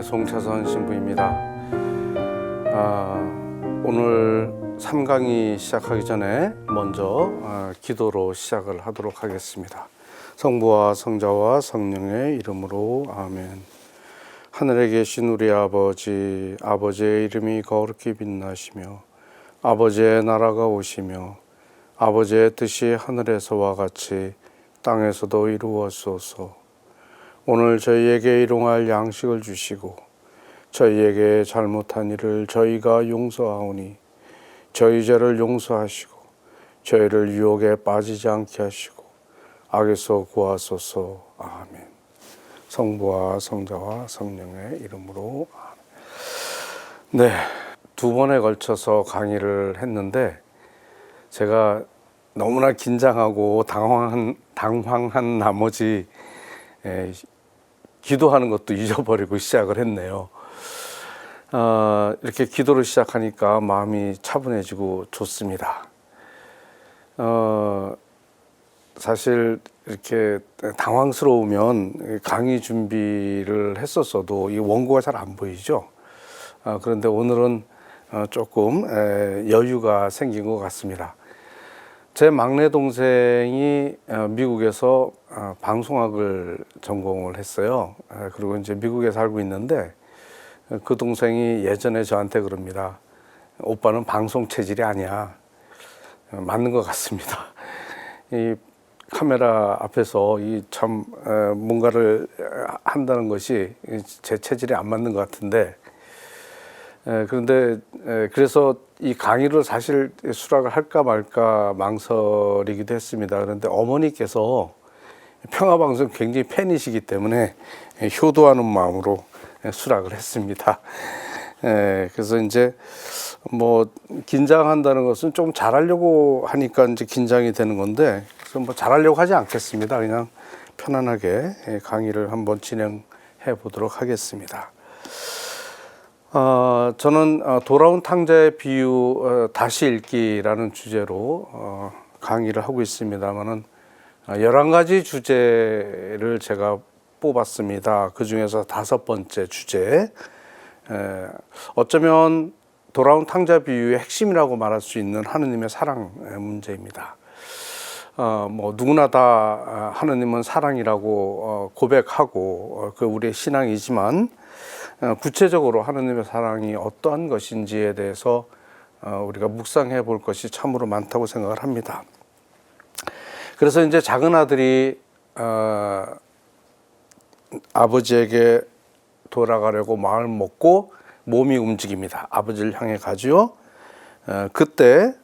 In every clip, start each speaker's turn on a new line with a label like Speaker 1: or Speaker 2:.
Speaker 1: 송차선 신부입니다. 오늘 3강이 시작하기 전에 먼저 기도로 시작을 하도록 하겠습니다. 성부와 성자와 성령의 이름으로 아멘. 하늘에 계신 우리 아버지, 아버지의 이름이 거룩히 빛나시며 아버지의 나라가 오시며 아버지의 뜻이 하늘에서와 같이 땅에서도 이루어지소서. 오늘 저희에게 일용할 양식을 주시고 저희에게 잘못한 일을 저희가 용서하오니 저희 죄를 용서하시고 저희를 유혹에 빠지지 않게 하시고 악에서 구하소서. 아멘. 성부와 성자와 성령의 이름으로 아멘. 네, 두 번에 걸쳐서 강의를 했는데 제가 너무나 긴장하고 당황한 나머지 기도하는 것도 잊어버리고 시작을 했네요. 이렇게 기도를 시작하니까 마음이 차분해지고 좋습니다. 사실 이렇게 당황스러우면 강의 준비를 했었어도 이 원고가 잘 안 보이죠. 그런데 오늘은 조금 여유가 생긴 것 같습니다. 제 막내 동생이 미국에서 방송학을 전공을 했어요. 그리고 이제 미국에 살고 있는데 그 동생이 예전에 저한테 그럽니다. 오빠는 방송 체질이 아니야. 맞는 것 같습니다. 이 카메라 앞에서 이 참 뭔가를 한다는 것이 제 체질이 안 맞는 것 같은데 그런데 그래서 이 강의를 사실 수락을 할까 말까 망설이기도 했습니다. 그런데 어머니께서 평화방송 굉장히 팬이시기 때문에 효도하는 마음으로 수락을 했습니다. 그래서 이제 뭐 긴장한다는 것은 좀 잘하려고 하니까 이제 긴장이 되는 건데 그래서 뭐 잘하려고 하지 않겠습니다. 그냥 편안하게 강의를 한번 진행해 보도록 하겠습니다. 저는 돌아온 탕자의 비유 다시 읽기라는 주제로 강의를 하고 있습니다만은 11가지 주제를 제가 뽑았습니다. 그 중에서 5번째 주제, 어쩌면 돌아온 탕자 비유의 핵심이라고 말할 수 있는 하느님의 사랑 문제입니다. 뭐 누구나 다 하느님은 사랑이라고 고백하고 그 우리의 신앙이지만 구체적으로 하느님의 사랑이 어떠한 것인지에 대해서 우리가 묵상해 볼 것이 참으로 많다고 생각을 합니다. 그래서 이제 작은 아들이 아버지에게 돌아가려고 마음을 먹고 몸이 움직입니다. 아버지를 향해 가지요. 그때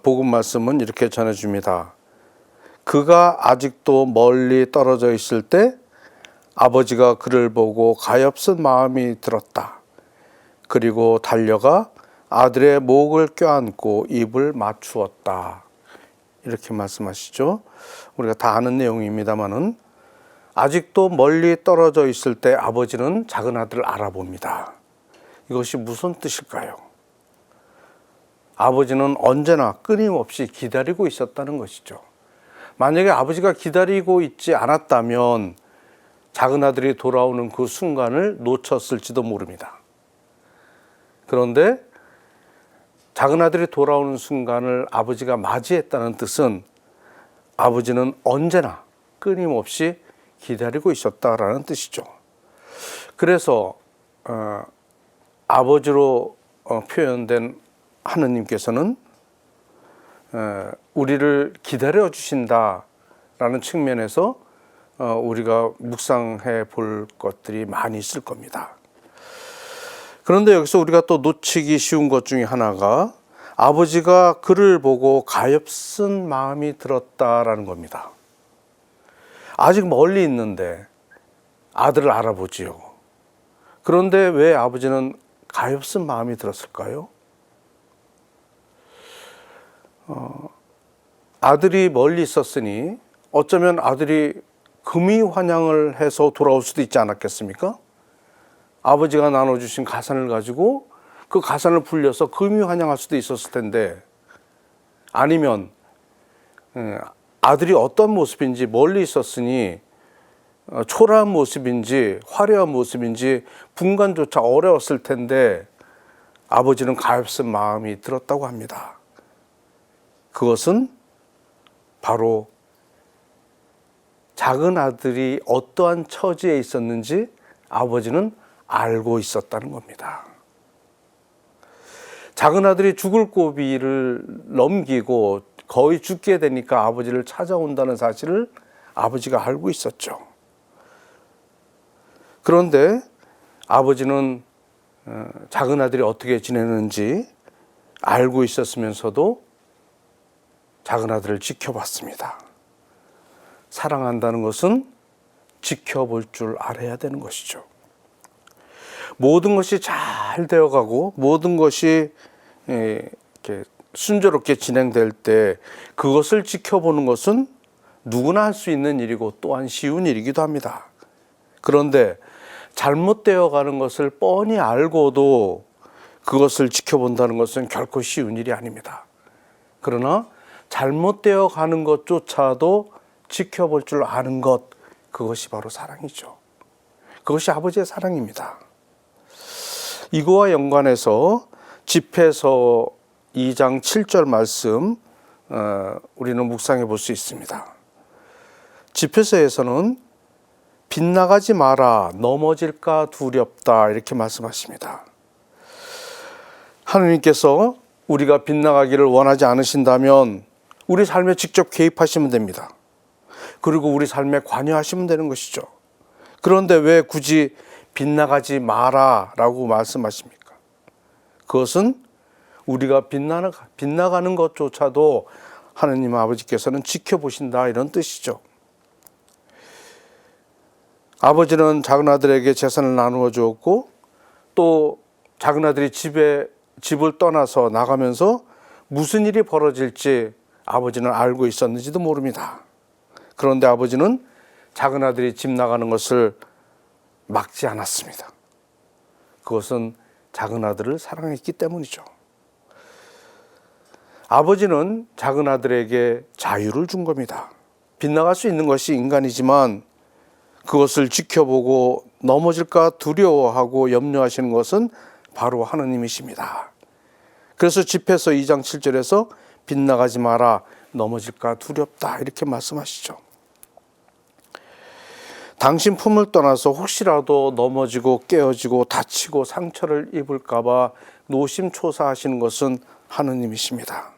Speaker 1: 복음 말씀은 이렇게 전해줍니다. 그가 아직도 멀리 떨어져 있을 때 아버지가 그를 보고 가엾은 마음이 들었다. 그리고 달려가 아들의 목을 껴안고 입을 맞추었다. 이렇게 말씀하시죠. 우리가 다 아는 내용입니다만은 아직도 멀리 떨어져 있을 때 아버지는 작은 아들을 알아봅니다. 이것이 무슨 뜻일까요? 아버지는 언제나 끊임없이 기다리고 있었다는 것이죠. 만약에 아버지가 기다리고 있지 않았다면 작은 아들이 돌아오는 그 순간을 놓쳤을지도 모릅니다. 그런데 작은 아들이 돌아오는 순간을 아버지가 맞이했다는 뜻은 아버지는 언제나 끊임없이 기다리고 있었다라는 뜻이죠. 그래서 아버지로 표현된 하느님께서는 우리를 기다려 주신다라는 측면에서 우리가 묵상해 볼 것들이 많이 있을 겁니다. 그런데 여기서 우리가 또 놓치기 쉬운 것 중에 하나가 아버지가 그를 보고 가엾은 마음이 들었다라는 겁니다. 아직 멀리 있는데 아들을 알아보지요. 그런데 왜 아버지는 가엾은 마음이 들었을까요? 아들이 멀리 있었으니 어쩌면 아들이 금이 환영을 해서 돌아올 수도 있지 않았겠습니까? 아버지가 나눠주신 가산을 가지고 그 가산을 불려서 금이 환영할 수도 있었을 텐데, 아니면 아들이 어떤 모습인지 멀리 있었으니 초라한 모습인지 화려한 모습인지 분간조차 어려웠을 텐데 아버지는 가엾은 마음이 들었다고 합니다. 그것은 바로 작은 아들이 어떠한 처지에 있었는지 아버지는 알고 있었다는 겁니다. 작은 아들이 죽을 고비를 넘기고 거의 죽게 되니까 아버지를 찾아온다는 사실을 아버지가 알고 있었죠. 그런데 아버지는 작은 아들이 어떻게 지내는지 알고 있었으면서도 작은 아들을 지켜봤습니다. 사랑한다는 것은 지켜볼 줄 알아야 되는 것이죠. 모든 것이 잘 되어가고 모든 것이 이렇게 순조롭게 진행될 때 그것을 지켜보는 것은 누구나 할 수 있는 일이고 또한 쉬운 일이기도 합니다. 그런데 잘못되어 가는 것을 뻔히 알고도 그것을 지켜본다는 것은 결코 쉬운 일이 아닙니다. 그러나 잘못되어 가는 것조차도 지켜볼 줄 아는 것, 그것이 바로 사랑이죠. 그것이 아버지의 사랑입니다. 이거와 연관해서 집회서 2장 7절 말씀 우리는 묵상해 볼 수 있습니다. 집회서에서는 빗나가지 마라, 넘어질까 두렵다, 이렇게 말씀하십니다. 하느님께서 우리가 빗나가기를 원하지 않으신다면 우리 삶에 직접 개입하시면 됩니다. 그리고 우리 삶에 관여하시면 되는 것이죠. 그런데 왜 굳이 빗나가지 마라 라고 말씀하십니까? 그것은 우리가 빗나가는 것조차도 하느님 아버지께서는 지켜보신다, 이런 뜻이죠. 아버지는 작은 아들에게 재산을 나누어 주었고 또 작은 아들이 집을 떠나서 나가면서 무슨 일이 벌어질지 아버지는 알고 있었는지도 모릅니다. 그런데 아버지는 작은 아들이 집 나가는 것을 막지 않았습니다. 그것은 작은 아들을 사랑했기 때문이죠. 아버지는 작은 아들에게 자유를 준 겁니다. 빗나갈 수 있는 것이 인간이지만 그것을 지켜보고 넘어질까 두려워하고 염려하시는 것은 바로 하느님이십니다. 그래서 집회서 2장 7절에서 빗나가지 마라, 넘어질까 두렵다, 이렇게 말씀하시죠. 당신 품을 떠나서 혹시라도 넘어지고 깨어지고 다치고 상처를 입을까 봐 노심초사하시는 것은 하느님이십니다.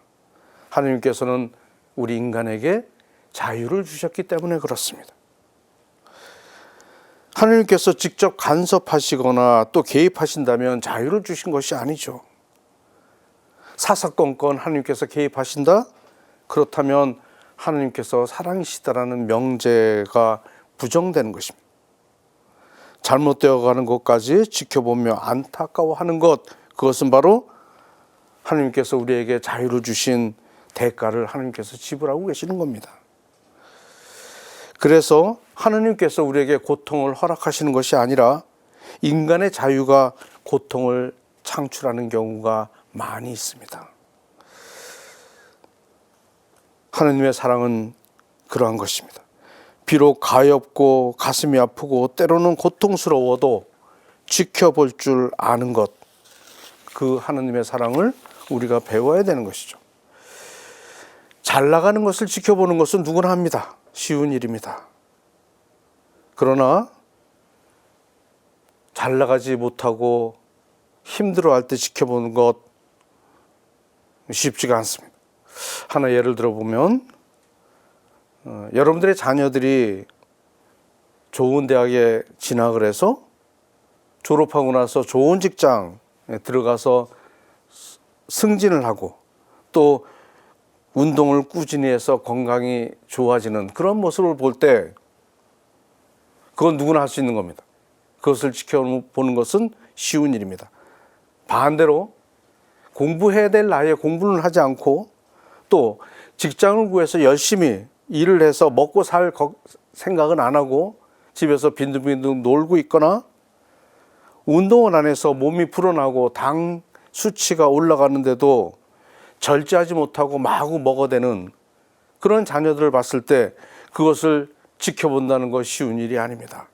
Speaker 1: 하느님께서는 우리 인간에게 자유를 주셨기 때문에 그렇습니다. 하느님께서 직접 간섭하시거나 또 개입하신다면 자유를 주신 것이 아니죠. 사사건건 하느님께서 개입하신다? 그렇다면 하느님께서 사랑이시다라는 명제가 부정되는 것입니다. 잘못되어 가는 것까지 지켜보며 안타까워하는 것, 그것은 바로 하느님께서 우리에게 자유를 주신 대가를 하느님께서 지불하고 계시는 겁니다. 그래서 하느님께서 우리에게 고통을 허락하시는 것이 아니라 인간의 자유가 고통을 창출하는 경우가 많이 있습니다. 하느님의 사랑은 그러한 것입니다. 비록 가엾고 가슴이 아프고 때로는 고통스러워도 지켜볼 줄 아는 것, 그 하느님의 사랑을 우리가 배워야 되는 것이죠. 잘 나가는 것을 지켜보는 것은 누구나 합니다. 쉬운 일입니다. 그러나 잘 나가지 못하고 힘들어할 때 지켜보는 것 쉽지가 않습니다. 하나 예를 들어보면 여러분들의 자녀들이 좋은 대학에 진학을 해서 졸업하고 나서 좋은 직장에 들어가서 승진을 하고 또 운동을 꾸준히 해서 건강이 좋아지는 그런 모습을 볼 때 그건 누구나 할 수 있는 겁니다. 그것을 지켜보는 것은 쉬운 일입니다. 반대로 공부해야 될 나이에 공부는 하지 않고 또 직장을 구해서 열심히 일을 해서 먹고 살 생각은 안 하고 집에서 빈둥빈둥 놀고 있거나 운동을 안 해서 몸이 불어나고 당 수치가 올라가는데도 절제하지 못하고 마구 먹어대는 그런 자녀들을 봤을 때 그것을 지켜본다는 것 쉬운 일이 아닙니다.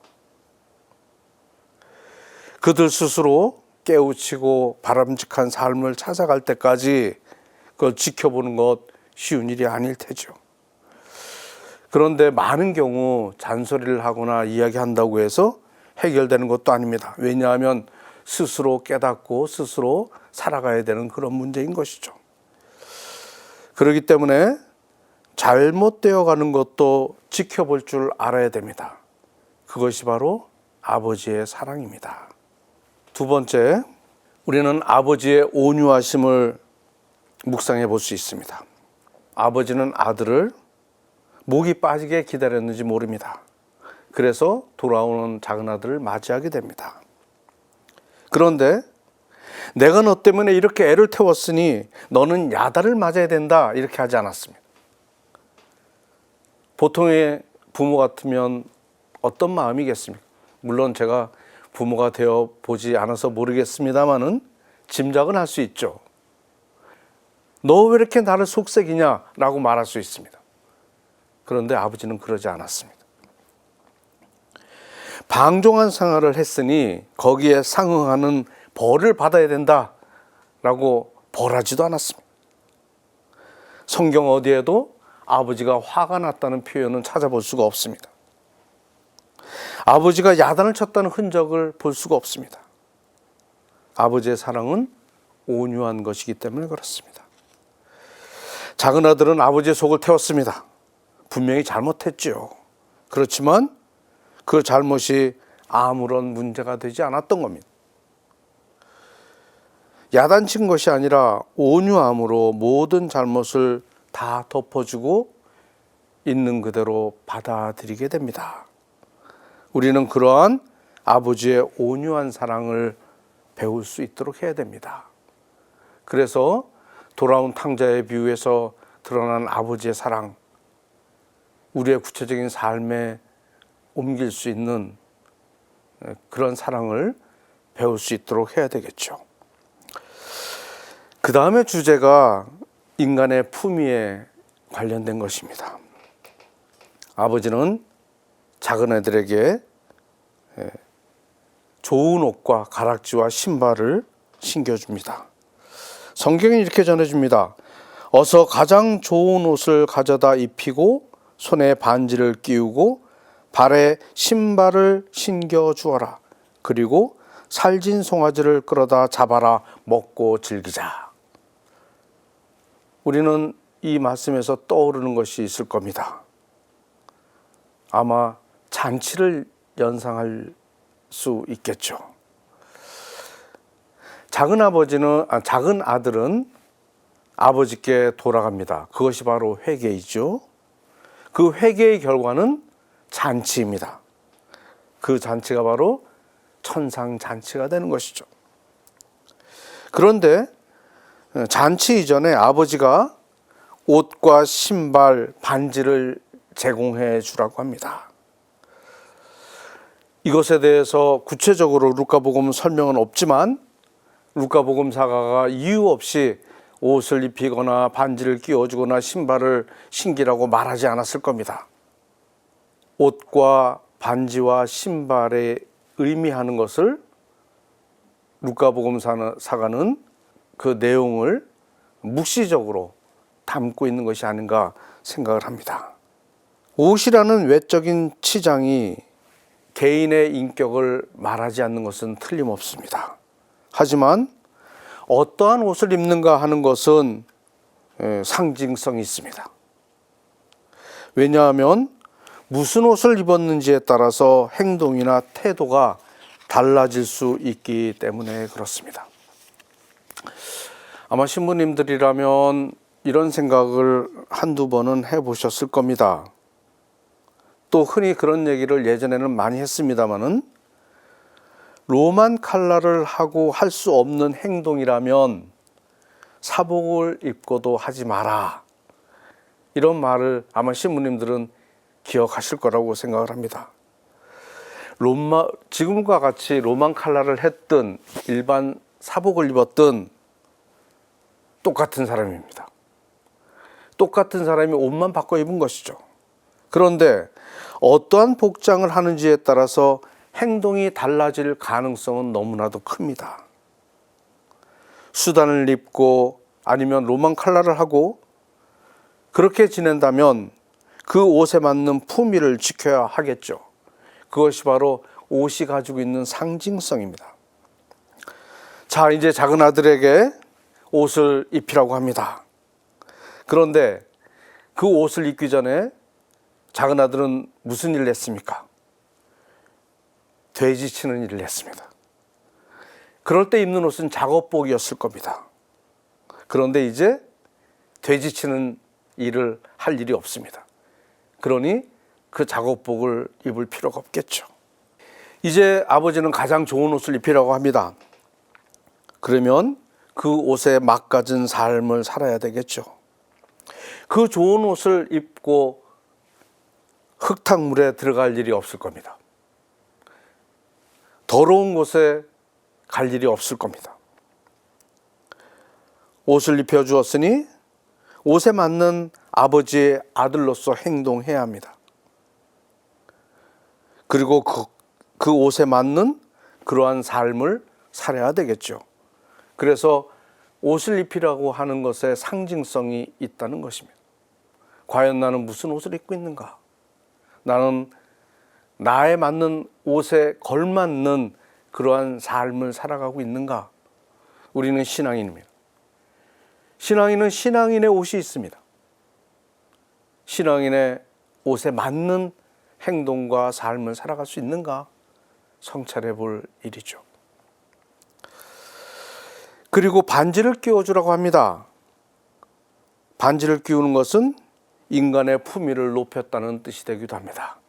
Speaker 1: 그들 스스로 깨우치고 바람직한 삶을 찾아갈 때까지 그걸 지켜보는 것 쉬운 일이 아닐 테죠. 그런데 많은 경우 잔소리를 하거나 이야기한다고 해서 해결되는 것도 아닙니다. 왜냐하면 스스로 깨닫고 스스로 살아가야 되는 그런 문제인 것이죠. 그렇기 때문에 잘못되어 가는 것도 지켜볼 줄 알아야 됩니다. 그것이 바로 아버지의 사랑입니다. 두 번째, 우리는 아버지의 온유하심을 묵상해 볼 수 있습니다. 아버지는 아들을 목이 빠지게 기다렸는지 모릅니다. 그래서 돌아오는 작은 아들을 맞이하게 됩니다. 그런데 내가 너 때문에 이렇게 애를 태웠으니 너는 야단을 맞아야 된다, 이렇게 하지 않았습니다. 보통의 부모 같으면 어떤 마음이겠습니까? 물론 제가 부모가 되어 보지 않아서 모르겠습니다만은 짐작은 할 수 있죠. 너 왜 이렇게 나를 속삭이냐 라고 말할 수 있습니다. 그런데 아버지는 그러지 않았습니다. 방종한 생활을 했으니 거기에 상응하는 벌을 받아야 된다 라고 벌하지도 않았습니다. 성경 어디에도 아버지가 화가 났다는 표현은 찾아볼 수가 없습니다. 아버지가 야단을 쳤다는 흔적을 볼 수가 없습니다. 아버지의 사랑은 온유한 것이기 때문에 그렇습니다. 작은 아들은 아버지의 속을 태웠습니다. 분명히 잘못했죠. 그렇지만 그 잘못이 아무런 문제가 되지 않았던 겁니다. 야단친 것이 아니라 온유함으로 모든 잘못을 다 덮어주고 있는 그대로 받아들이게 됩니다. 우리는 그러한 아버지의 온유한 사랑을 배울 수 있도록 해야 됩니다. 그래서 돌아온 탕자의 비유에서 드러난 아버지의 사랑, 우리의 구체적인 삶에 옮길 수 있는 그런 사랑을 배울 수 있도록 해야 되겠죠. 그 다음에 주제가 인간의 품위에 관련된 것입니다. 아버지는 작은 애들에게 좋은 옷과 가락지와 신발을 신겨줍니다. 성경이 이렇게 전해줍니다. 어서 가장 좋은 옷을 가져다 입히고 손에 반지를 끼우고 발에 신발을 신겨주어라. 그리고 살진 송아지를 끌어다 잡아라. 먹고 즐기자. 우리는 이 말씀에서 떠오르는 것이 있을 겁니다. 아마 잔치를 연상할 수 있겠죠. 작은 아들은 아버지께 돌아갑니다. 그것이 바로 회개이죠. 그 회개의 결과는 잔치입니다. 그 잔치가 바로 천상잔치가 되는 것이죠. 그런데 잔치 이전에 아버지가 옷과 신발, 반지를 제공해 주라고 합니다. 이것에 대해서 구체적으로 루카복음 설명은 없지만 루카복음 사가가 이유 없이 옷을 입히거나 반지를 끼워주거나 신발을 신기라고 말하지 않았을 겁니다. 옷과 반지와 신발에 의미하는 것을 루카복음 사가는 그 내용을 묵시적으로 담고 있는 것이 아닌가 생각을 합니다. 옷이라는 외적인 치장이 개인의 인격을 말하지 않는 것은 틀림없습니다. 하지만 어떠한 옷을 입는가 하는 것은 상징성이 있습니다. 왜냐하면 무슨 옷을 입었는지에 따라서 행동이나 태도가 달라질 수 있기 때문에 그렇습니다. 아마 신부님들이라면 이런 생각을 한두 번은 해보셨을 겁니다. 또 흔히 그런 얘기를 예전에는 많이 했습니다마는 로만 칼라를 하고 할 수 없는 행동이라면 사복을 입고도 하지 마라. 이런 말을 아마 신부님들은 기억하실 거라고 생각을 합니다. 지금과 같이 로만 칼라를 했든 일반 사복을 입었든 똑같은 사람입니다. 똑같은 사람이 옷만 바꿔 입은 것이죠. 그런데 어떠한 복장을 하는지에 따라서 행동이 달라질 가능성은 너무나도 큽니다. 수단을 입고 아니면 로만 칼라를 하고 그렇게 지낸다면 그 옷에 맞는 품위를 지켜야 하겠죠. 그것이 바로 옷이 가지고 있는 상징성입니다. 자, 이제 작은 아들에게 옷을 입히라고 합니다. 그런데 그 옷을 입기 전에 작은 아들은 무슨 일을 했습니까? 돼지 치는 일을 했습니다. 그럴 때 입는 옷은 작업복이었을 겁니다. 그런데 이제 돼지 치는 일을 할 일이 없습니다. 그러니 그 작업복을 입을 필요가 없겠죠. 이제 아버지는 가장 좋은 옷을 입히라고 합니다. 그러면 그 옷에 맞가진 삶을 살아야 되겠죠. 그 좋은 옷을 입고 흙탕물에 들어갈 일이 없을 겁니다. 더러운 곳에 갈 일이 없을 겁니다. 옷을 입혀주었으니 옷에 맞는 아버지의 아들로서 행동해야 합니다. 그리고 그 옷에 맞는 그러한 삶을 살아야 되겠죠. 그래서 옷을 입히라고 하는 것에 상징성이 있다는 것입니다. 과연 나는 무슨 옷을 입고 있는가? 나는 나에 맞는 옷에 걸맞는 그러한 삶을 살아가고 있는가? 우리는 신앙인입니다. 신앙인은 신앙인의 옷이 있습니다. 신앙인의 옷에 맞는 행동과 삶을 살아갈 수 있는가? 성찰해 볼 일이죠. 그리고 반지를 끼워주라고 합니다. 반지를 끼우는 것은 인간의 품위를 높였다는 뜻이 되기도 합니다.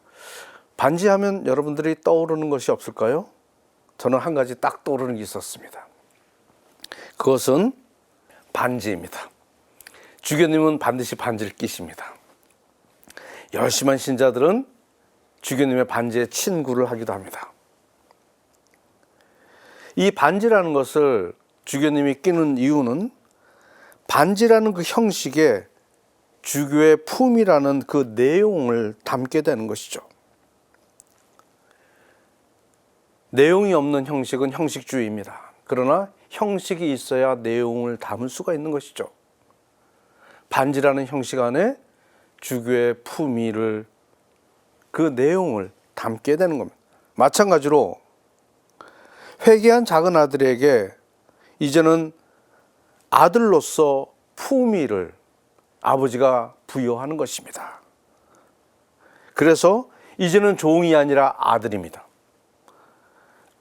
Speaker 1: 반지하면 여러분들이 떠오르는 것이 없을까요? 저는 한 가지 딱 떠오르는 게 있었습니다. 그것은 반지입니다. 주교님은 반드시 반지를 끼십니다. 열심한 신자들은 주교님의 반지에 친구를 하기도 합니다. 이 반지라는 것을 주교님이 끼는 이유는 반지라는 그 형식에 주교의 품이라는 그 내용을 담게 되는 것이죠. 내용이 없는 형식은 형식주의입니다. 그러나 형식이 있어야 내용을 담을 수가 있는 것이죠. 반지라는 형식 안에 주교의 품위를, 그 내용을 담게 되는 겁니다. 마찬가지로 회개한 작은 아들에게 이제는 아들로서 품위를 아버지가 부여하는 것입니다. 그래서 이제는 종이 아니라 아들입니다.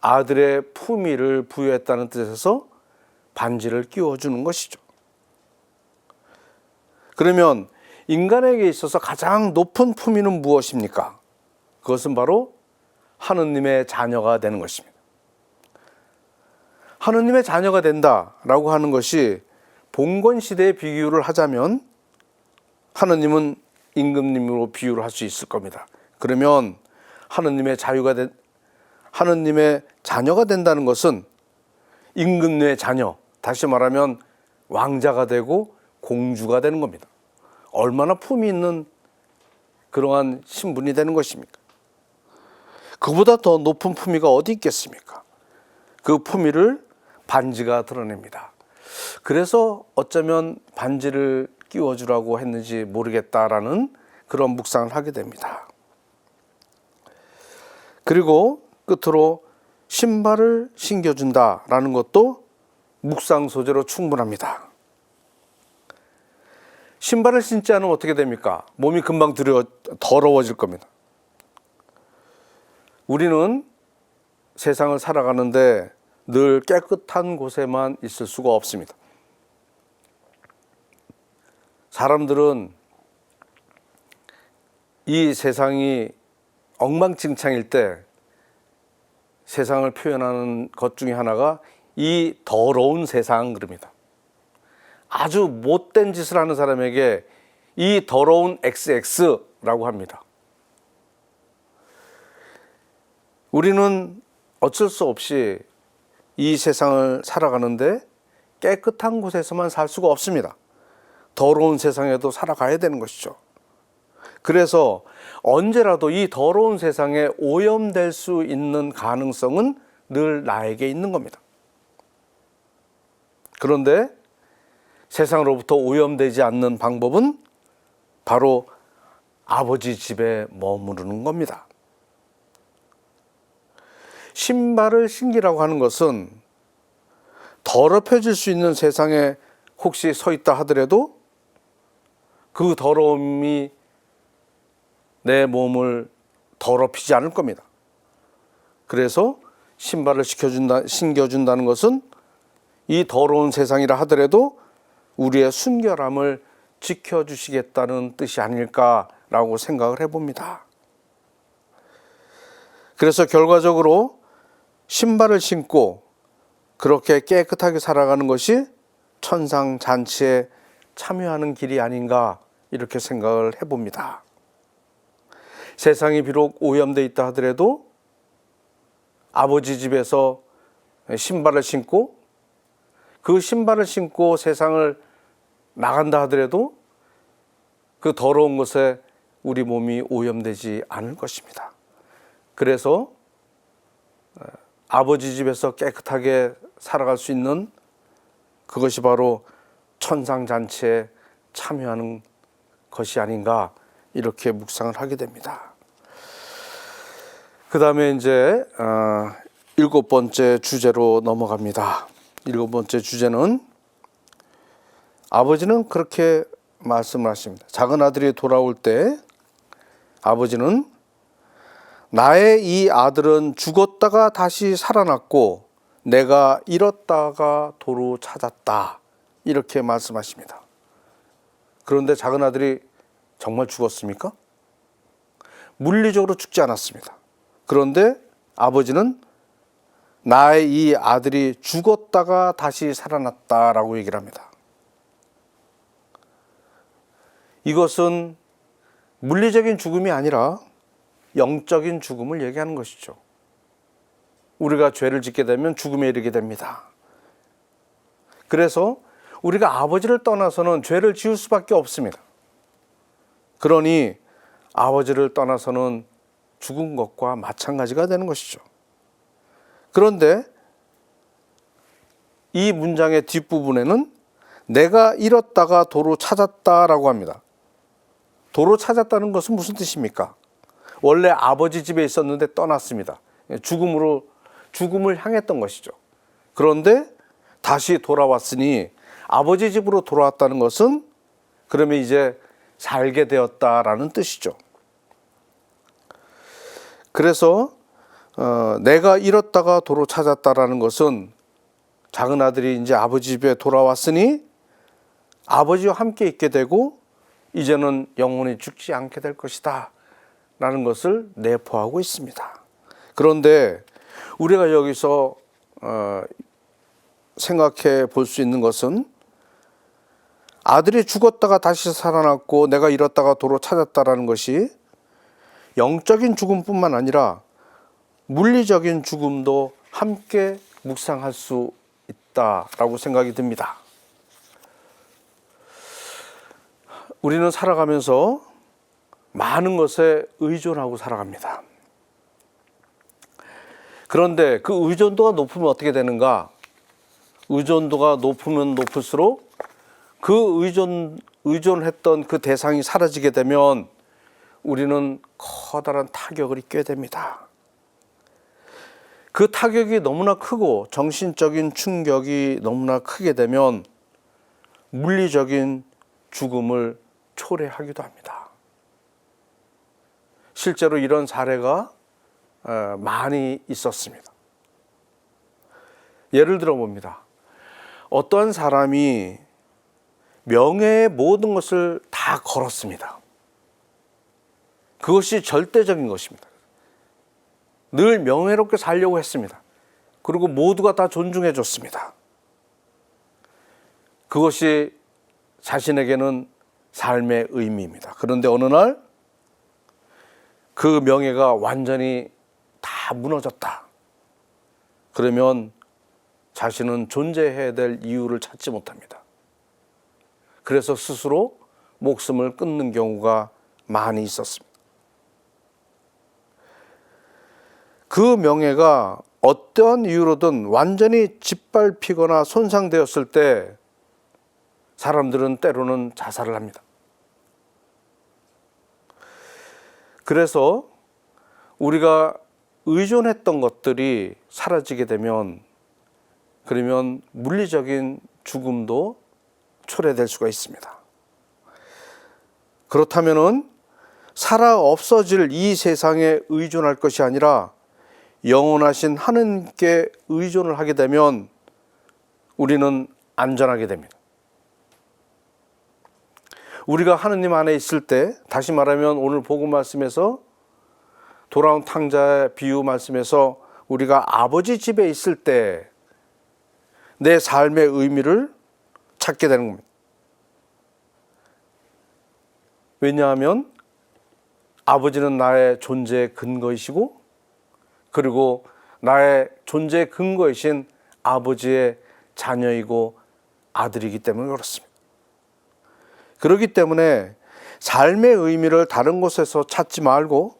Speaker 1: 아들의 품위를 부여했다는 뜻에서 반지를 끼워주는 것이죠. 그러면 인간에게 있어서 가장 높은 품위는 무엇입니까? 그것은 바로 하느님의 자녀가 되는 것입니다. 하느님의 자녀가 된다라고 하는 것이 봉건시대에 비유를 하자면 하느님은 임금님으로 비유를 할 수 있을 겁니다. 그러면 하느님의 자녀가 된다는 것은 임금의 자녀, 다시 말하면 왕자가 되고 공주가 되는 겁니다. 얼마나 품이 있는 그러한 신분이 되는 것입니까? 그보다 더 높은 품위가 어디 있겠습니까? 그 품위를 반지가 드러냅니다. 그래서 어쩌면 반지를 끼워주라고 했는지 모르겠다라는 그런 묵상을 하게 됩니다. 그리고 끝으로 신발을 신겨준다라는 것도 묵상 소재로 충분합니다. 신발을 신지 않으면 어떻게 됩니까? 몸이 금방 더러워질 겁니다. 우리는 세상을 살아가는데 늘 깨끗한 곳에만 있을 수가 없습니다. 사람들은 이 세상이 엉망진창일 때 세상을 표현하는 것 중에 하나가 이 더러운 세상 그럽니다. 아주 못된 짓을 하는 사람에게 이 더러운 XX라고 합니다. 우리는 어쩔 수 없이 이 세상을 살아가는데 깨끗한 곳에서만 살 수가 없습니다. 더러운 세상에도 살아가야 되는 것이죠. 그래서 언제라도 이 더러운 세상에 오염될 수 있는 가능성은 늘 나에게 있는 겁니다. 그런데 세상으로부터 오염되지 않는 방법은 바로 아버지 집에 머무르는 겁니다. 신발을 신기라고 하는 것은 더럽혀질 수 있는 세상에 혹시 서 있다 하더라도 그 더러움이 내 몸을 더럽히지 않을 겁니다. 그래서 신발을 신겨준다는 것은 이 더러운 세상이라 하더라도 우리의 순결함을 지켜주시겠다는 뜻이 아닐까라고 생각을 해봅니다. 그래서 결과적으로 신발을 신고 그렇게 깨끗하게 살아가는 것이 천상잔치에 참여하는 길이 아닌가 이렇게 생각을 해봅니다. 세상이 비록 오염되어 있다 하더라도 아버지 집에서 신발을 신고 그 신발을 신고 세상을 나간다 하더라도 그 더러운 것에 우리 몸이 오염되지 않을 것입니다. 그래서 아버지 집에서 깨끗하게 살아갈 수 있는 그것이 바로 천상잔치에 참여하는 것이 아닌가 이렇게 묵상을 하게 됩니다. 그 다음에 이제 7번째 주제로 넘어갑니다. 7번째 주제는 아버지는 그렇게 말씀을 하십니다. 작은 아들이 돌아올 때 아버지는 나의 이 아들은 죽었다가 다시 살아났고 내가 잃었다가 도로 찾았다 이렇게 말씀하십니다. 그런데 작은 아들이 정말 죽었습니까? 물리적으로 죽지 않았습니다. 그런데 아버지는 나의 이 아들이 죽었다가 다시 살아났다라고 얘기를 합니다. 이것은 물리적인 죽음이 아니라 영적인 죽음을 얘기하는 것이죠. 우리가 죄를 짓게 되면 죽음에 이르게 됩니다. 그래서 우리가 아버지를 떠나서는 죄를 지을 수밖에 없습니다. 그러니 아버지를 떠나서는 죽은 것과 마찬가지가 되는 것이죠. 그런데 이 문장의 뒷부분에는 내가 잃었다가 도로 찾았다라고 합니다. 도로 찾았다는 것은 무슨 뜻입니까? 원래 아버지 집에 있었는데 떠났습니다. 죽음을 향했던 것이죠. 그런데 다시 돌아왔으니 아버지 집으로 돌아왔다는 것은 그러면 이제 살게 되었다라는 뜻이죠. 그래서 내가 잃었다가 도로 찾았다라는 것은 작은 아들이 이제 아버지 집에 돌아왔으니 아버지와 함께 있게 되고 이제는 영원히 죽지 않게 될 것이다 라는 것을 내포하고 있습니다. 그런데 우리가 여기서 생각해 볼 수 있는 것은 아들이 죽었다가 다시 살아났고 내가 잃었다가 도로 찾았다라는 것이 영적인 죽음뿐만 아니라 물리적인 죽음도 함께 묵상할 수 있다라고 생각이 듭니다. 우리는 살아가면서 많은 것에 의존하고 살아갑니다. 그런데 그 의존도가 높으면 어떻게 되는가? 의존도가 높으면 높을수록 그 의존했던 그 대상이 사라지게 되면 우리는 커다란 타격을 입게 됩니다. 그 타격이 너무나 크고 정신적인 충격이 너무나 크게 되면 물리적인 죽음을 초래하기도 합니다. 실제로 이런 사례가 많이 있었습니다. 예를 들어 봅니다. 어떤 사람이 명예의 모든 것을 다 걸었습니다. 그것이 절대적인 것입니다. 늘 명예롭게 살려고 했습니다. 그리고 모두가 다 존중해 줬습니다. 그것이 자신에게는 삶의 의미입니다. 그런데 어느 날 그 명예가 완전히 다 무너졌다. 그러면 자신은 존재해야 될 이유를 찾지 못합니다. 그래서 스스로 목숨을 끊는 경우가 많이 있었습니다. 그 명예가 어떠한 이유로든 완전히 짓밟히거나 손상되었을 때 사람들은 때로는 자살을 합니다. 그래서 우리가 의존했던 것들이 사라지게 되면 그러면 물리적인 죽음도 초래될 수가 있습니다. 그렇다면은 살아 없어질 이 세상에 의존할 것이 아니라 영원하신 하느님께 의존을 하게 되면 우리는 안전하게 됩니다. 우리가 하느님 안에 있을 때, 다시 말하면 오늘 복음 말씀에서 돌아온 탕자의 비유 말씀에서 우리가 아버지 집에 있을 때 내 삶의 의미를 찾게 되는 겁니다. 왜냐하면 아버지는 나의 존재의 근거이시고 그리고 나의 존재의 근거이신 아버지의 자녀이고 아들이기 때문에 그렇습니다. 그렇기 때문에 삶의 의미를 다른 곳에서 찾지 말고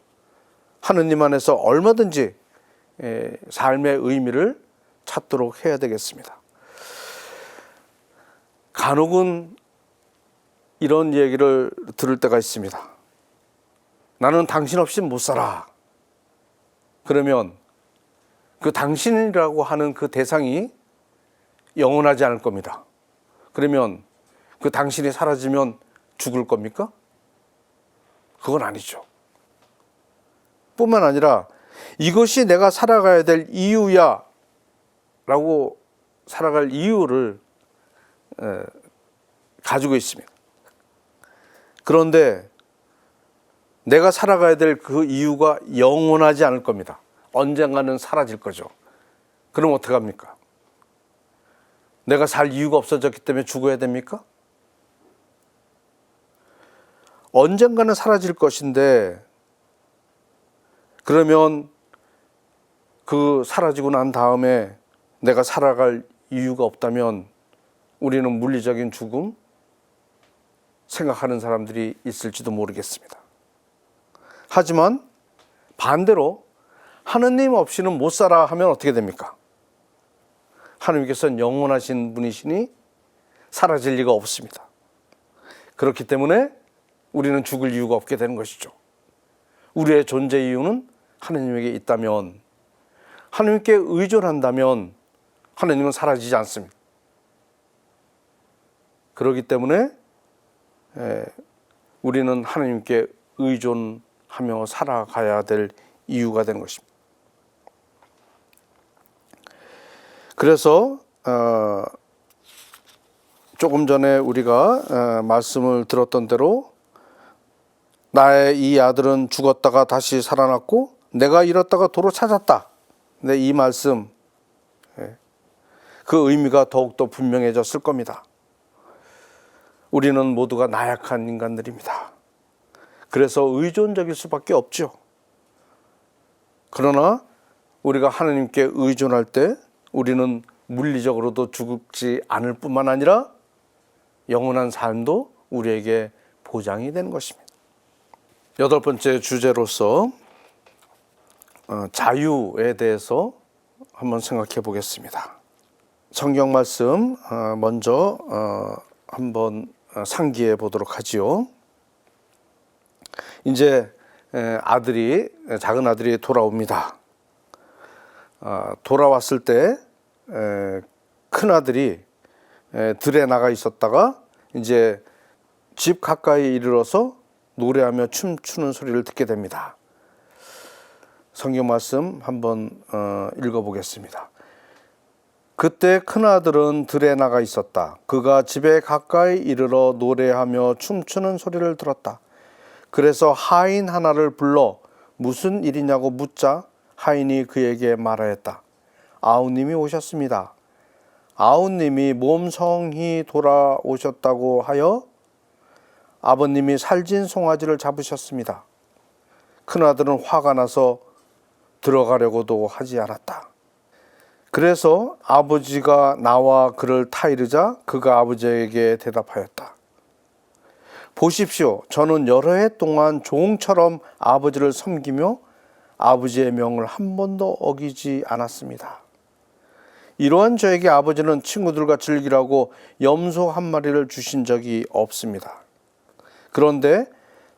Speaker 1: 하느님 안에서 얼마든지 삶의 의미를 찾도록 해야 되겠습니다. 간혹은 이런 얘기를 들을 때가 있습니다. 나는 당신 없이 못 살아. 그러면 그 당신이라고 하는 그 대상이 영원하지 않을 겁니다. 그러면 그 당신이 사라지면 죽을 겁니까? 그건 아니죠. 뿐만 아니라 이것이 내가 살아가야 될 이유야 라고 살아갈 이유를 가지고 있습니다. 그런데 내가 살아가야 될 그 이유가 영원하지 않을 겁니다. 언젠가는 사라질 거죠. 그럼 어떡합니까? 내가 살 이유가 없어졌기 때문에 죽어야 됩니까? 언젠가는 사라질 것인데 그러면 그 사라지고 난 다음에 내가 살아갈 이유가 없다면 우리는 물리적인 죽음 생각하는 사람들이 있을지도 모르겠습니다. 하지만 반대로 하느님 없이는 못 살아 하면 어떻게 됩니까? 하느님께서는 영원하신 분이시니 사라질 리가 없습니다. 그렇기 때문에 우리는 죽을 이유가 없게 되는 것이죠. 우리의 존재 이유는 하느님에게 있다면, 하느님께 의존한다면 하느님은 사라지지 않습니다. 그렇기 때문에 우리는 하느님께 의존하며 살아가야 될 이유가 되는 것입니다. 그래서 조금 전에 우리가 말씀을 들었던 대로 나의 이 아들은 죽었다가 다시 살아났고 내가 잃었다가 도로 찾았다. 근데 이 말씀 그 의미가 더욱더 분명해졌을 겁니다. 우리는 모두가 나약한 인간들입니다. 그래서 의존적일 수밖에 없죠. 그러나 우리가 하느님께 의존할 때 우리는 물리적으로도 죽지 않을 뿐만 아니라 영원한 삶도 우리에게 보장이 되는 것입니다. 여덟 번째 주제로서 자유에 대해서 한번 생각해 보겠습니다. 성경 말씀 먼저 한번 상기해 보도록 하지요. 이제 작은 아들이 돌아옵니다. 돌아왔을 때 큰 아들이 들에 나가 있었다가 이제 집 가까이 이르러서 노래하며 춤추는 소리를 듣게 됩니다. 성경 말씀 한번 읽어보겠습니다. 그때 큰아들은 들에 나가 있었다. 그가 집에 가까이 이르러 노래하며 춤추는 소리를 들었다. 그래서 하인 하나를 불러 무슨 일이냐고 묻자 하인이 그에게 말하였다. 아우님이 오셨습니다. 아우님이 몸성이 돌아오셨다고 하여 아버님이 살진 송아지를 잡으셨습니다. 큰아들은 화가 나서 들어가려고도 하지 않았다. 그래서 아버지가 나와 그를 타이르자 그가 아버지에게 대답하였다. 보십시오. 저는 여러 해 동안 종처럼 아버지를 섬기며 아버지의 명을 한 번도 어기지 않았습니다. 이러한 저에게 아버지는 친구들과 즐기라고 염소 한 마리를 주신 적이 없습니다. 그런데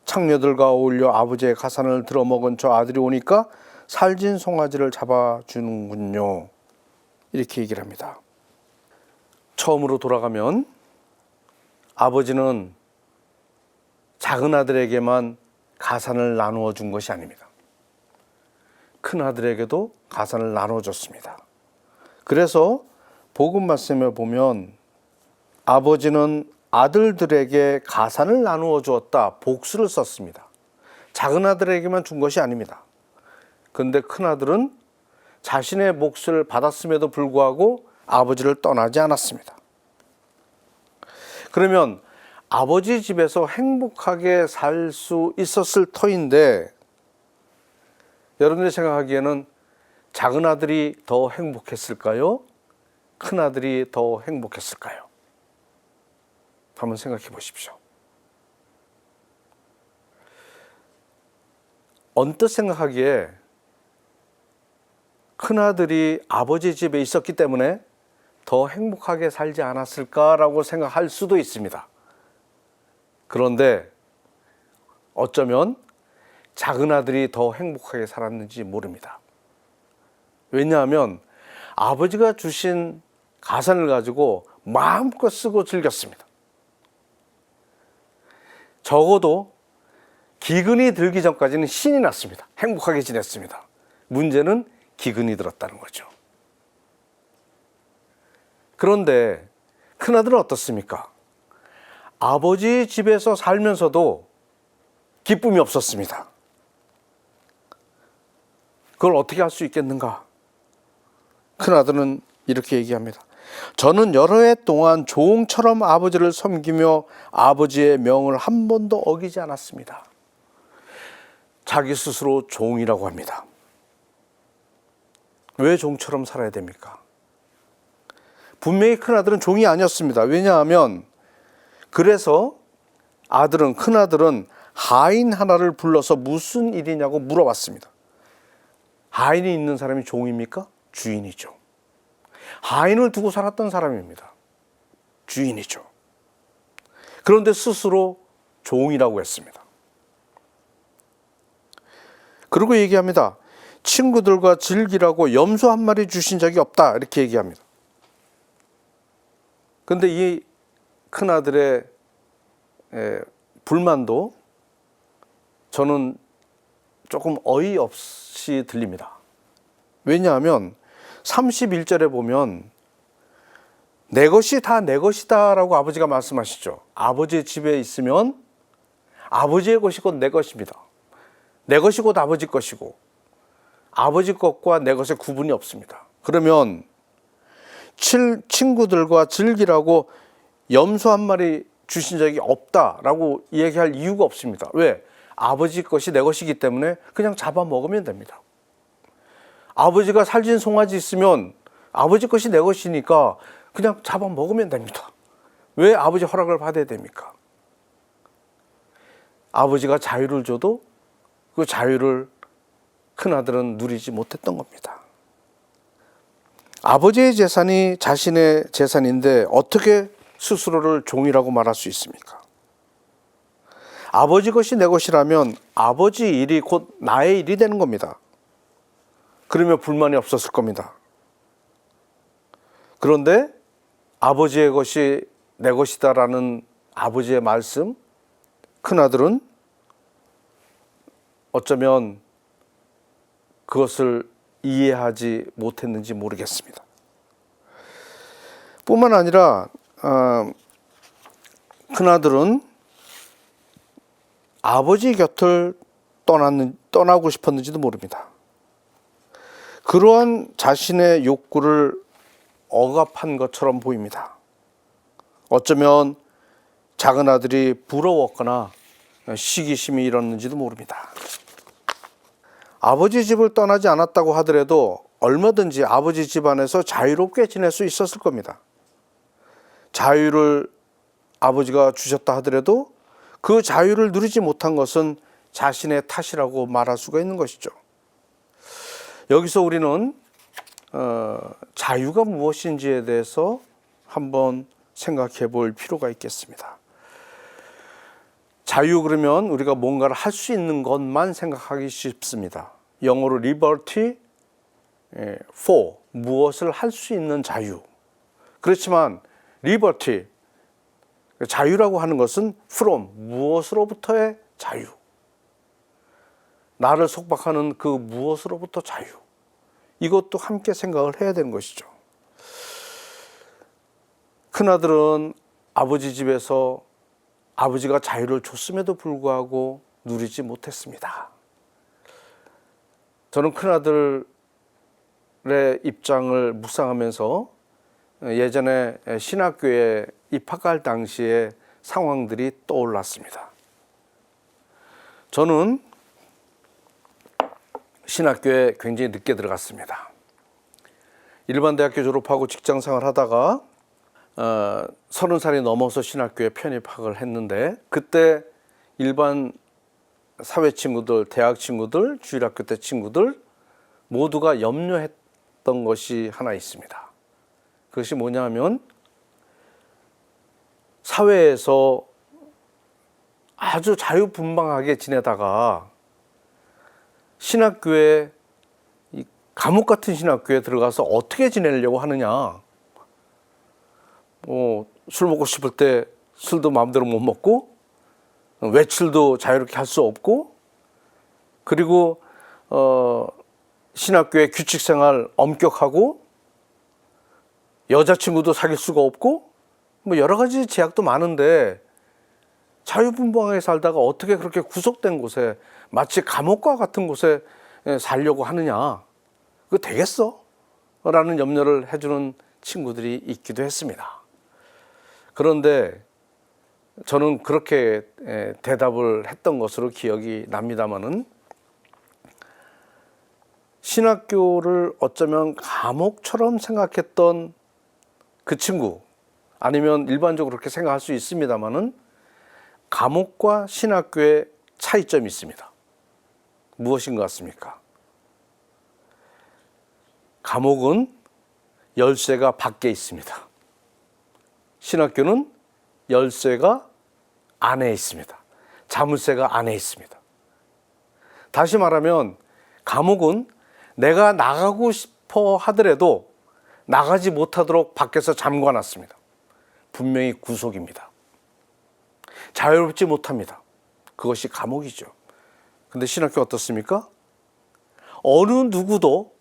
Speaker 1: 창녀들과 어울려 아버지의 가산을 들어먹은 저 아들이 오니까 살진 송아지를 잡아주는군요. 이렇게 얘기를 합니다. 처음으로 돌아가면 아버지는 작은 아들에게만 가산을 나누어 준 것이 아닙니다. 큰 아들에게도 가산을 나눠 줬습니다. 그래서 복음 말씀에 보면 아버지는 아들들에게 가산을 나누어 주었다, 복수를 썼습니다. 작은 아들에게만 준 것이 아닙니다. 그런데 큰 아들은 자신의 몫을 받았음에도 불구하고 아버지를 떠나지 않았습니다. 그러면 아버지 집에서 행복하게 살 수 있었을 터인데, 여러분들이 생각하기에는 작은 아들이 더 행복했을까요? 큰 아들이 더 행복했을까요? 한번 생각해 보십시오. 언뜻 생각하기에 큰 아들이 아버지 집에 있었기 때문에 더 행복하게 살지 않았을까라고 생각할 수도 있습니다. 그런데 어쩌면 작은 아들이 더 행복하게 살았는지 모릅니다. 왜냐하면 아버지가 주신 가산을 가지고 마음껏 쓰고 즐겼습니다. 적어도 기근이 들기 전까지는 신이 났습니다. 행복하게 지냈습니다. 문제는 기근이 들었다는 거죠. 그런데 큰아들은 어떻습니까? 아버지 집에서 살면서도 기쁨이 없었습니다. 그걸 어떻게 할 수 있겠는가? 큰아들은 이렇게 얘기합니다. 저는 여러 해 동안 종처럼 아버지를 섬기며 아버지의 명을 한 번도 어기지 않았습니다. 자기 스스로 종이라고 합니다. 왜 종처럼 살아야 됩니까? 분명히 큰아들은 종이 아니었습니다. 왜냐하면 그래서 큰아들은 하인 하나를 불러서 무슨 일이냐고 물어봤습니다. 하인이 있는 사람이 종입니까? 주인이죠. 하인을 두고 살았던 사람입니다. 주인이죠. 그런데 스스로 종이라고 했습니다. 그리고 얘기합니다. 친구들과 즐기라고 염소 한 마리 주신 적이 없다, 이렇게 얘기합니다. 그런데 이 큰아들의 불만도 저는 조금 어이없이 들립니다. 왜냐하면 31절에 보면 내 것이 다 내 것이다 라고 아버지가 말씀하시죠. 아버지 집에 있으면 아버지의 것이 곧 내 것입니다. 내 것이 곧 아버지 것이고 아버지 것과 내 것의 구분이 없습니다. 그러면 친구들과 즐기라고 염소 한 마리 주신 적이 없다라고 얘기할 이유가 없습니다. 왜? 아버지 것이 내 것이기 때문에 그냥 잡아먹으면 됩니다. 아버지가 살진 송아지 있으면 아버지 것이 내 것이니까 그냥 잡아먹으면 됩니다. 왜 아버지 허락을 받아야 됩니까? 아버지가 자유를 줘도 그 자유를 큰아들은 누리지 못했던 겁니다. 아버지의 재산이 자신의 재산인데 어떻게 스스로를 종이라고 말할 수 있습니까? 아버지 것이 내 것이라면 아버지 일이 곧 나의 일이 되는 겁니다. 그러면 불만이 없었을 겁니다. 그런데 아버지의 것이 내 것이다라는 아버지의 말씀, 큰아들은 어쩌면 그것을 이해하지 못했는지 모르겠습니다. 뿐만 아니라 큰아들은 아버지 곁을 떠나고 싶었는지도 모릅니다. 그러한 자신의 욕구를 억압한 것처럼 보입니다. 어쩌면 작은 아들이 부러웠거나 시기심이 일었는지도 모릅니다. 아버지 집을 떠나지 않았다고 하더라도 얼마든지 아버지 집안에서 자유롭게 지낼 수 있었을 겁니다. 자유를 아버지가 주셨다 하더라도 그 자유를 누리지 못한 것은 자신의 탓이라고 말할 수가 있는 것이죠. 여기서 우리는 자유가 무엇인지에 대해서 한번 생각해 볼 필요가 있겠습니다. 자유 그러면 우리가 뭔가를 할 수 있는 것만 생각하기 쉽습니다. 영어로 liberty for, 무엇을 할 수 있는 자유. 그렇지만 liberty, 자유라고 하는 것은 from, 무엇으로부터의 자유. 나를 속박하는 그 무엇으로부터 자유. 이것도 함께 생각을 해야 되는 것이죠. 큰아들은 아버지 집에서 아버지가 자유를 줬음에도 불구하고 누리지 못했습니다. 저는 큰아들의 입장을 묵상하면서 예전에 신학교에 입학할 당시의 상황들이 떠올랐습니다. 저는 신학교에 굉장히 늦게 들어갔습니다. 일반 대학교 졸업하고 직장생활 하다가 30살이 넘어서 신학교에 편입학을 했는데, 그때 일반 사회 친구들, 대학 친구들, 주일학교 때 친구들 모두가 염려했던 것이 하나 있습니다. 그것이 뭐냐 하면 사회에서 아주 자유분방하게 지내다가 신학교에, 이 감옥 같은 신학교에 들어가서 어떻게 지내려고 하느냐. 술 먹고 싶을 때 술도 마음대로 못 먹고, 외출도 자유롭게 할 수 없고, 그리고 신학교의 규칙 생활 엄격하고, 여자친구도 사귈 수가 없고, 뭐 여러 가지 제약도 많은데 자유분방하게 살다가 어떻게 그렇게 구속된 곳에, 마치 감옥과 같은 곳에 살려고 하느냐. 그거 되겠어? 라는 염려를 해주는 친구들이 있기도 했습니다. 그런데 저는 그렇게 대답을 했던 것으로 기억이 납니다마는, 신학교를 어쩌면 감옥처럼 생각했던 그 친구, 아니면 일반적으로 그렇게 생각할 수 있습니다마는, 감옥과 신학교의 차이점이 있습니다. 무엇인 것 같습니까? 감옥은 열쇠가 밖에 있습니다. 신학교는 열쇠가 안에 있습니다. 자물쇠가 안에 있습니다. 다시 말하면 감옥은 내가 나가고 싶어 하더라도 나가지 못하도록 밖에서 잠궈놨습니다. 분명히 구속입니다. 자유롭지 못합니다. 그것이 감옥이죠. 근데 신학교 어떻습니까? 어느 누구도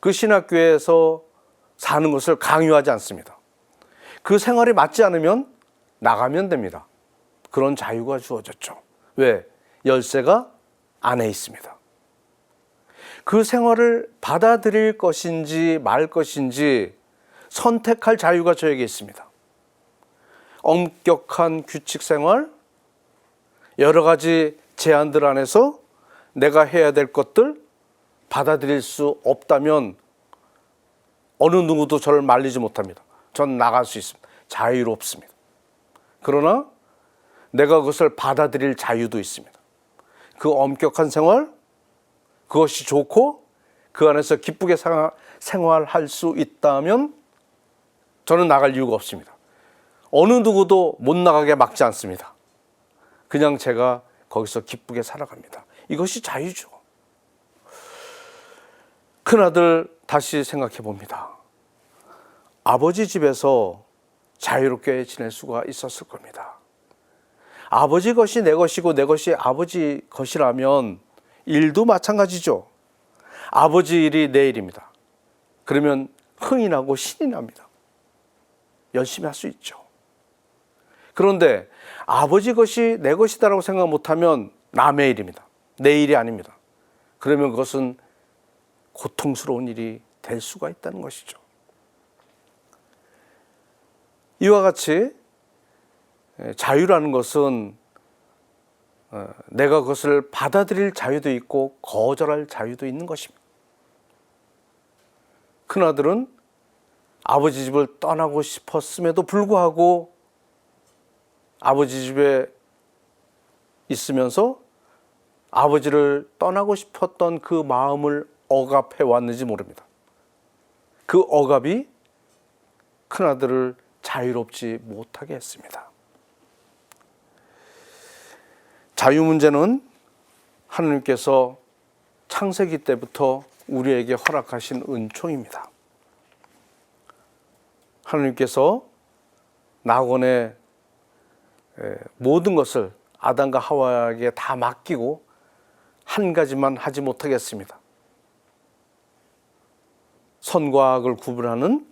Speaker 1: 그 신학교에서 사는 것을 강요하지 않습니다. 그 생활이 맞지 않으면 나가면 됩니다. 그런 자유가 주어졌죠. 왜? 열쇠가 안에 있습니다. 그 생활을 받아들일 것인지 말 것인지 선택할 자유가 저에게 있습니다. 엄격한 규칙 생활, 여러 가지 제한들 안에서 내가 해야 될 것들 받아들일 수 없다면 어느 누구도 저를 말리지 못합니다. 전 나갈 수 있습니다. 자유롭습니다. 그러나 내가 그것을 받아들일 자유도 있습니다. 그 엄격한 생활, 그것이 좋고 그 안에서 기쁘게 생활할 수 있다면 저는 나갈 이유가 없습니다. 어느 누구도 못 나가게 막지 않습니다. 그냥 제가 거기서 기쁘게 살아갑니다. 이것이 자유죠. 큰아들 다시 생각해 봅니다. 아버지 집에서 자유롭게 지낼 수가 있었을 겁니다. 아버지 것이 내 것이고 내 것이 아버지 것이라면 일도 마찬가지죠. 아버지 일이 내 일입니다. 그러면 흥이 나고 신이 납니다. 열심히 할 수 있죠. 그런데 아버지 것이 내 것이다라고 생각 못하면 남의 일입니다. 내 일이 아닙니다. 그러면 그것은 고통스러운 일이 될 수가 있다는 것이죠. 이와 같이 자유라는 것은 내가 그것을 받아들일 자유도 있고 거절할 자유도 있는 것입니다. 큰아들은 아버지 집을 떠나고 싶었음에도 불구하고 아버지 집에 있으면서 아버지를 떠나고 싶었던 그 마음을 억압해 왔는지 모릅니다. 그 억압이 큰아들을 자유롭지 못하게 했습니다. 자유 문제는 하느님께서 창세기 때부터 우리에게 허락하신 은총입니다. 하느님께서 낙원의 모든 것을 아담과 하와에게 다 맡기고 한 가지만 하지 못하겠습니다. 선과 악을 구분하는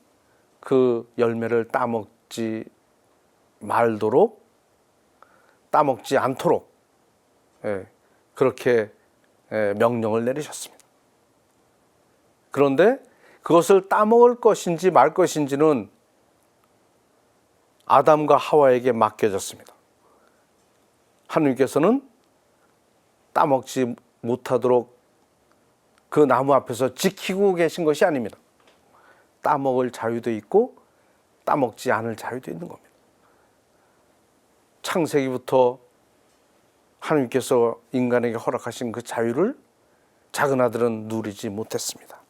Speaker 1: 그 열매를 따먹지 말도록, 따먹지 않도록 그렇게 명령을 내리셨습니다. 그런데 그것을 따먹을 것인지 말 것인지는 아담과 하와에게 맡겨졌습니다. 하느님께서는 따먹지 못하도록 그 나무 앞에서 지키고 계신 것이 아닙니다. 따먹을 자유도 있고 따먹지 않을 자유도 있는 겁니다. 창세기부터 하느님께서 인간에게 허락하신 그 자유를 작은 아들은 누리지 못했습니다.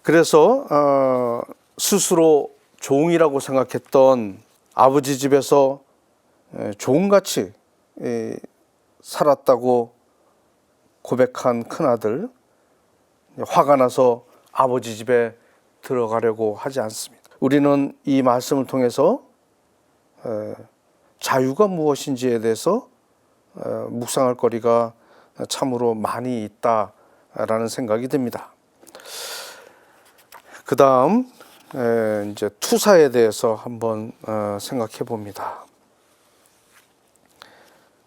Speaker 1: 그래서 스스로 종이라고 생각했던 아버지 집에서 종같이 살았다고 고백한 큰아들, 화가 나서 아버지 집에 들어가려고 하지 않습니다. 우리는 이 말씀을 통해서 자유가 무엇인지에 대해서 묵상할 거리가 참으로 많이 있다라는 생각이 듭니다. 그 다음 이제 투사에 대해서 한번 생각해 봅니다.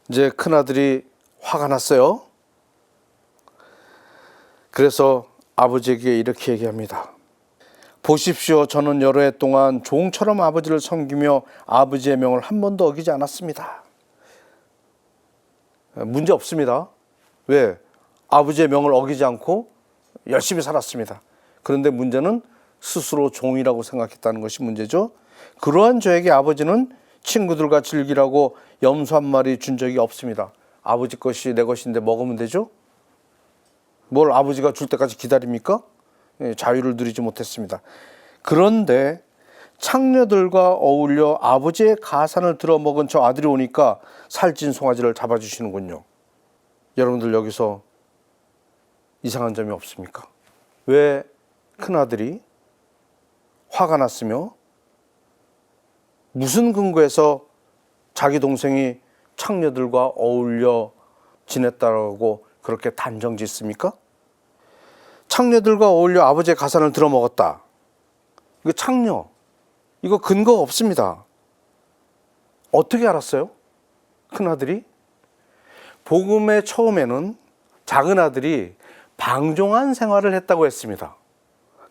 Speaker 1: 이제 큰아들이 화가 났어요. 그래서 아버지에게 이렇게 얘기합니다. 보십시오. 저는 여러 해 동안 종처럼 아버지를 섬기며 아버지의 명을 한 번도 어기지 않았습니다. 문제 없습니다. 왜? 아버지의 명을 어기지 않고 열심히 살았습니다. 그런데 문제는 스스로 종이라고 생각했다는 것이 문제죠. 그러한 저에게 아버지는 친구들과 즐기라고 염소 한 마리 준 적이 없습니다. 아버지 것이 내 것인데 먹으면 되죠? 뭘 아버지가 줄 때까지 기다립니까? 자유를 누리지 못했습니다. 그런데 창녀들과 어울려 아버지의 가산을 들어먹은 저 아들이 오니까 살찐 송아지를 잡아주시는군요. 여러분들 여기서 이상한 점이 없습니까? 왜 큰아들이 화가 났으며 무슨 근거에서 자기 동생이 창녀들과 어울려 지냈다고 그렇게 단정 짓습니까? 창녀들과 어울려 아버지의 가산을 들어먹었다. 이거 창녀, 이거 근거 없습니다. 어떻게 알았어요? 큰아들이? 복음의 처음에는 작은 아들이 방종한 생활을 했다고 했습니다.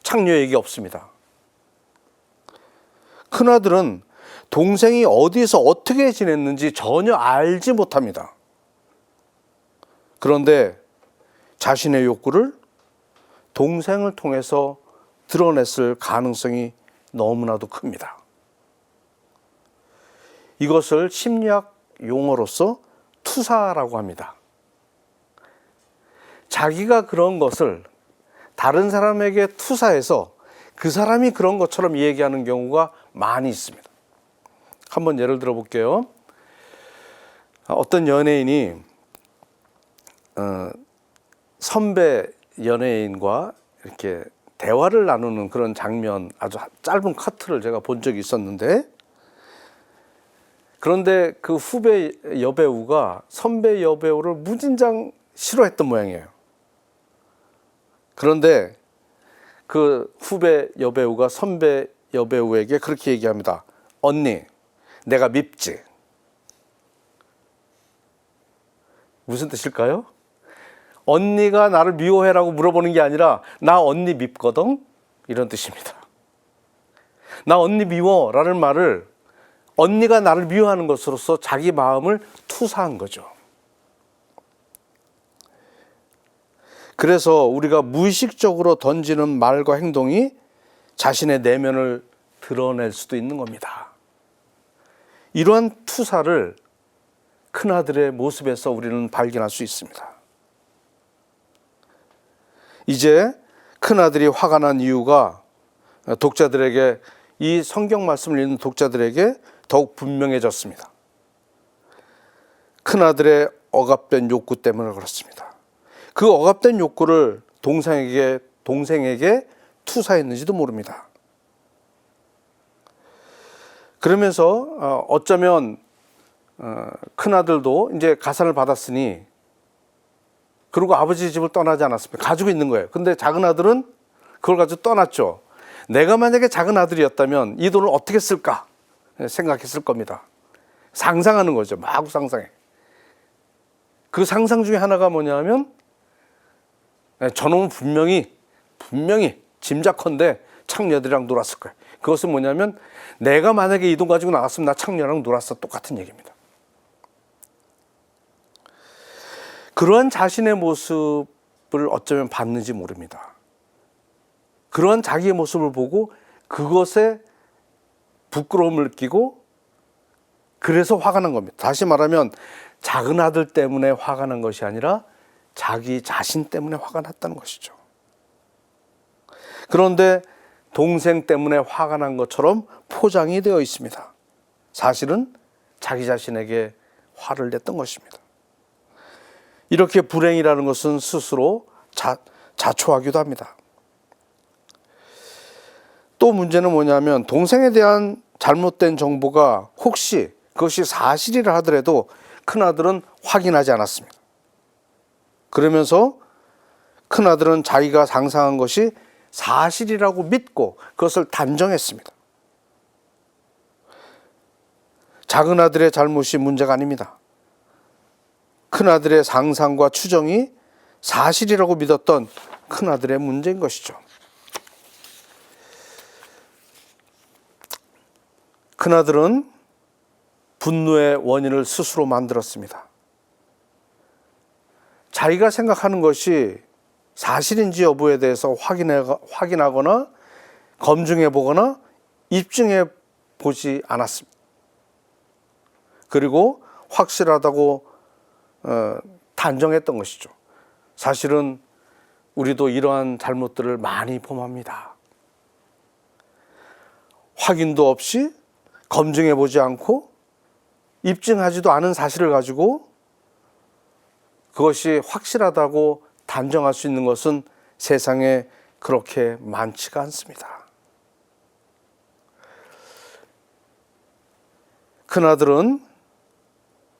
Speaker 1: 창녀 얘기 없습니다. 큰아들은 동생이 어디서 어떻게 지냈는지 전혀 알지 못합니다. 그런데 자신의 욕구를 동생을 통해서 드러냈을 가능성이 너무나도 큽니다. 이것을 심리학 용어로서 투사라고 합니다. 자기가 그런 것을 다른 사람에게 투사해서 그 사람이 그런 것처럼 얘기하는 경우가 많이 있습니다. 한번 예를 들어 볼게요. 어떤 연예인이 선배 연예인과 이렇게 대화를 나누는 그런 장면, 아주 짧은 커트를 제가 본 적이 있었는데, 그런데 그 후배 여배우가 선배 여배우를 무진장 싫어했던 모양이에요. 그런데 그 후배 여배우가 선배 여배우에게 그렇게 얘기합니다. 언니, 내가 밉지? 무슨 뜻일까요? 언니가 나를 미워해라고 물어보는 게 아니라 나 언니 밉거든? 이런 뜻입니다. 나 언니 미워 라는 말을 언니가 나를 미워하는 것으로서 자기 마음을 투사한 거죠. 그래서 우리가 무의식적으로 던지는 말과 행동이 자신의 내면을 드러낼 수도 있는 겁니다. 이러한 투사를 큰아들의 모습에서 우리는 발견할 수 있습니다. 이제 큰아들이 화가 난 이유가 독자들에게, 이 성경 말씀을 읽는 독자들에게 더욱 분명해졌습니다. 큰아들의 억압된 욕구 때문에 그렇습니다. 그 억압된 욕구를 동생에게 투사했는지도 모릅니다. 그러면서 어쩌면 큰아들도 이제 가산을 받았으니, 그리고 아버지 집을 떠나지 않았습니까? 가지고 있는 거예요. 근데 작은 아들은 그걸 가지고 떠났죠. 내가 만약에 작은 아들이었다면 이 돈을 어떻게 쓸까 생각했을 겁니다. 상상하는 거죠. 마구 상상해. 그 상상 중에 하나가 뭐냐면, 저놈은 분명히 짐작컨대 창녀들이랑 놀았을 거예요. 그것은 뭐냐면, 내가 만약에 이 돈 가지고 나갔으면 나 창녀랑 놀았어. 똑같은 얘기입니다. 그러한 자신의 모습을 어쩌면 봤는지 모릅니다. 그러한 자기의 모습을 보고 그것에 부끄러움을 느끼고, 그래서 화가 난 겁니다. 다시 말하면 작은 아들 때문에 화가 난 것이 아니라 자기 자신 때문에 화가 났다는 것이죠. 그런데 동생 때문에 화가 난 것처럼 포장이 되어 있습니다. 사실은 자기 자신에게 화를 냈던 것입니다. 이렇게 불행이라는 것은 스스로 자초하기도 합니다. 또 문제는 뭐냐면, 동생에 대한 잘못된 정보가 혹시 그것이 사실이라 하더라도 큰아들은 확인하지 않았습니다. 그러면서 큰아들은 자기가 상상한 것이 사실이라고 믿고 그것을 단정했습니다. 작은 아들의 잘못이 문제가 아닙니다. 큰아들의 상상과 추정이 사실이라고 믿었던 큰아들의 문제인 것이죠. 큰아들은 분노의 원인을 스스로 만들었습니다. 자기가 생각하는 것이 사실인지 여부에 대해서 확인하거나 검증해 보거나 입증해 보지 않았습니다. 그리고 확실하다고 단정했던 것이죠. 사실은 우리도 이러한 잘못들을 많이 범합니다. 확인도 없이 검증해 보지 않고 입증하지도 않은 사실을 가지고 그것이 확실하다고 단정할 수 있는 것은 세상에 그렇게 많지가 않습니다. 큰아들은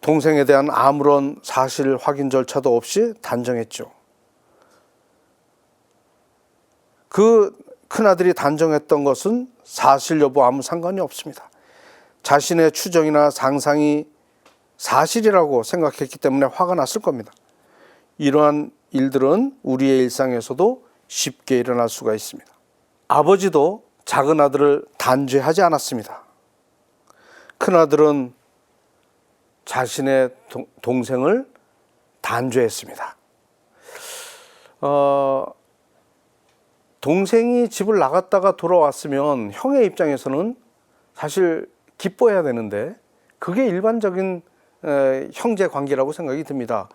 Speaker 1: 동생에 대한 아무런 사실 확인 절차도 없이 단정했죠. 그 큰아들이 단정했던 것은 사실 여부 아무 상관이 없습니다. 자신의 추정이나 상상이 사실이라고 생각했기 때문에 화가 났을 겁니다. 이러한 일들은 우리의 일상에서도 쉽게 일어날 수가 있습니다. 아버지도 작은 아들을 단죄하지 않았습니다. 큰아들은 자신의 동생을 단죄했습니다. 동생이 집을 나갔다가 돌아왔으면 형의 입장에서는 사실 기뻐해야 되는데 그게 일반적인 형제 관계라고 생각이 듭니다.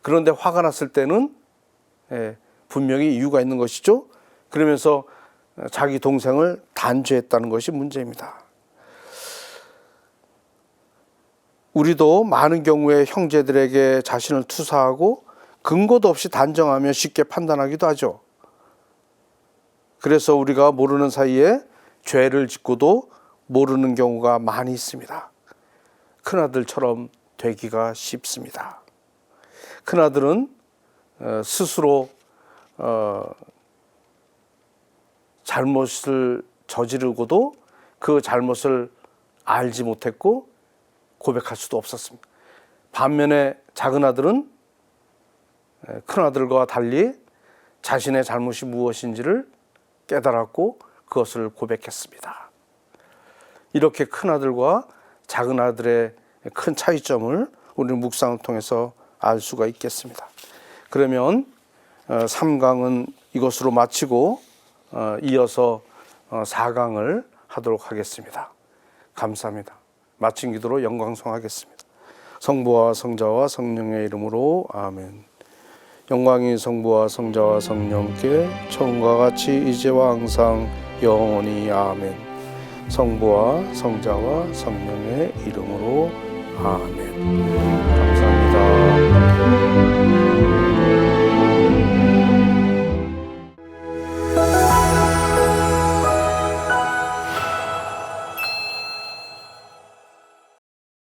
Speaker 1: 그런데 화가 났을 때는 분명히 이유가 있는 것이죠. 그러면서 자기 동생을 단죄했다는 것이 문제입니다. 우리도 많은 경우에 형제들에게 자신을 투사하고 근거도 없이 단정하며 쉽게 판단하기도 하죠. 그래서 우리가 모르는 사이에 죄를 짓고도 모르는 경우가 많이 있습니다. 큰아들처럼 되기가 쉽습니다. 큰아들은 스스로 잘못을 저지르고도 그 잘못을 알지 못했고 고백할 수도 없었습니다. 반면에 작은 아들은 큰아들과 달리 자신의 잘못이 무엇인지를 깨달았고 그것을 고백했습니다. 이렇게 큰아들과 작은 아들의 큰 차이점을 우리는 묵상을 통해서 알 수가 있겠습니다. 그러면 3강은 이것으로 마치고 이어서 4강을 하도록 하겠습니다. 감사합니다. 마친 기도로 영광송하겠습니다. 성부와 성자와 성령의 이름으로 아멘. 영광이 성부와 성자와 성령께 처음과 같이 이제와 항상 영원히 아멘. 성부와 성자와 성령의 이름으로 아멘. 감사합니다.